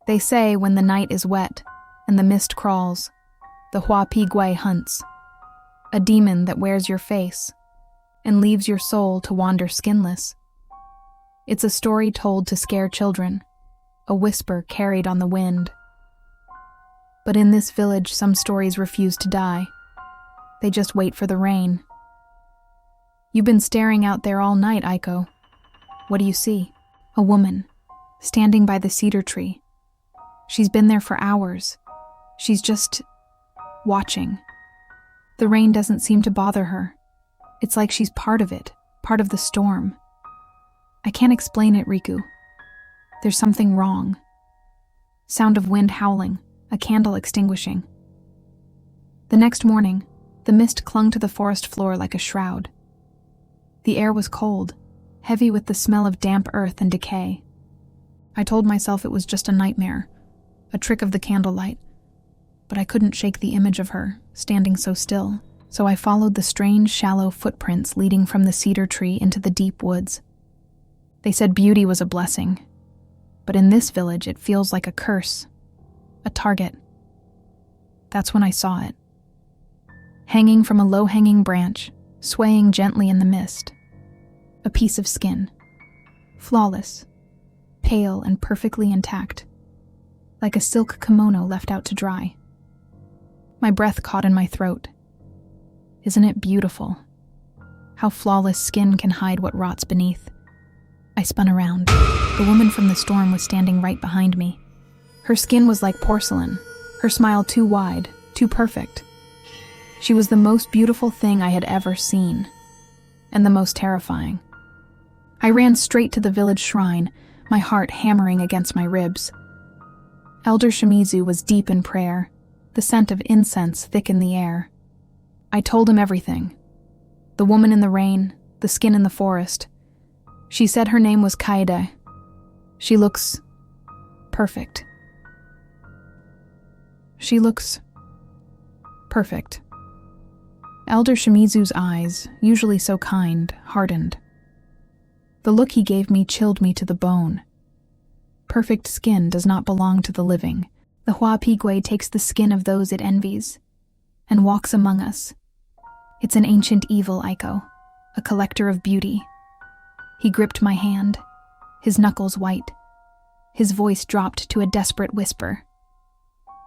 They say when the night is wet and the mist crawls, the Hua Pi Gui hunts, a demon that wears your face and leaves your soul to wander skinless. It's a story told to scare children, a whisper carried on the wind. But in this village, some stories refuse to die. They just wait for the rain. You've been staring out there all night, Aiko. What do you see? A woman, standing by the cedar tree. She's been there for hours. She's just watching. The rain doesn't seem to bother her. It's like she's part of it, part of the storm. I can't explain it, Riku. There's something wrong. Sound of wind howling, a candle extinguishing. The next morning, the mist clung to the forest floor like a shroud. The air was cold, heavy with the smell of damp earth and decay. I told myself it was just a nightmare, a trick of the candlelight, but I couldn't shake the image of her, standing so still, so I followed the strange, shallow footprints leading from the cedar tree into the deep woods. They said beauty was a blessing, but in this village it feels like a curse, a target. That's when I saw it. Hanging from a low-hanging branch, swaying gently in the mist. A piece of skin. Flawless, pale and perfectly intact. Like a silk kimono left out to dry. My breath caught in my throat. Isn't it beautiful? How flawless skin can hide what rots beneath. I spun around. The woman from the storm was standing right behind me. Her skin was like porcelain, her smile too wide, too perfect. She was the most beautiful thing I had ever seen, and the most terrifying. I ran straight to the village shrine, my heart hammering against my ribs. Elder Shimizu was deep in prayer, the scent of incense thick in the air. I told him everything. The woman in the rain, the skin in the forest. She said her name was Kaede. She looks perfect. She looks perfect. Elder Shimizu's eyes, usually so kind, hardened. The look he gave me chilled me to the bone. Perfect skin does not belong to the living. The Hua Pi Gui takes the skin of those it envies and walks among us. It's an ancient evil, Aiko, a collector of beauty. He gripped my hand, his knuckles white. His voice dropped to a desperate whisper.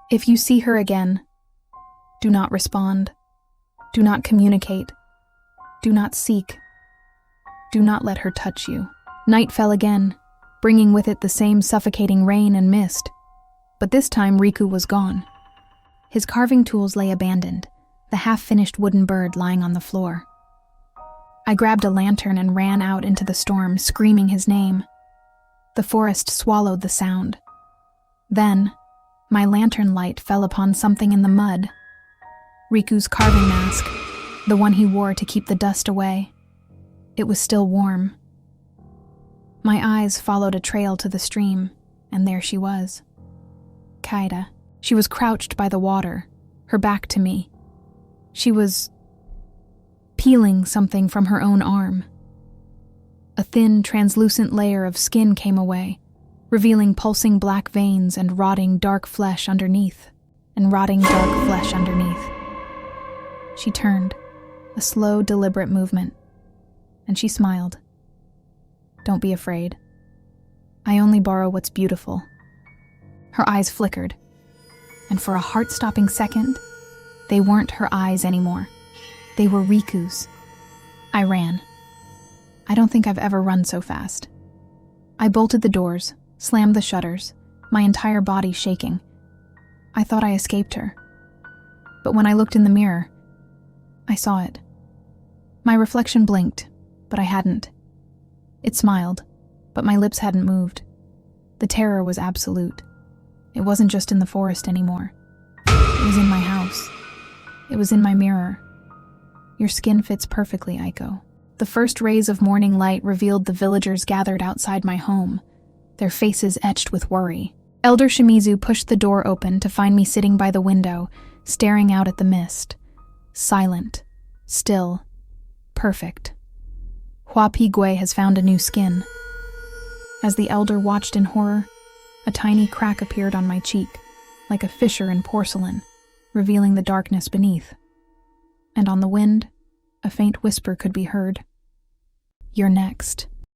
If you see her again, do not respond. Do not communicate. Do not seek. Do not let her touch you. Night fell again, bringing with it the same suffocating rain and mist. But this time Riku was gone. His carving tools lay abandoned, the half-finished wooden bird lying on the floor. I grabbed a lantern and ran out into the storm, screaming his name. The forest swallowed the sound. Then, my lantern light fell upon something in the mud. Riku's carving mask, the one he wore to keep the dust away. It was still warm. My eyes followed a trail to the stream, and there she was. Kaede. She was crouched by the water, her back to me. She was peeling something from her own arm. A thin, translucent layer of skin came away, revealing pulsing black veins and rotting dark flesh underneath. She turned, a slow, deliberate movement, and she smiled. Don't be afraid. I only borrow what's beautiful. Her eyes flickered, and for a heart-stopping second, they weren't her eyes anymore. They were Riku's. I ran. I don't think I've ever run so fast. I bolted the doors, slammed the shutters, my entire body shaking. I thought I escaped her. But when I looked in the mirror, I saw it. My reflection blinked, but I hadn't. It smiled, but my lips hadn't moved. The terror was absolute. It wasn't just in the forest anymore. It was in my house. It was in my mirror. Your skin fits perfectly, Aiko. The first rays of morning light revealed the villagers gathered outside my home, their faces etched with worry. Elder Shimizu pushed the door open to find me sitting by the window, staring out at the mist. Silent, still, perfect. Hua Pi Gui has found a new skin. As the elder watched in horror, A tiny crack appeared on my cheek, like a fissure in porcelain, revealing the darkness beneath. And on the wind, a faint whisper could be heard. "You're next."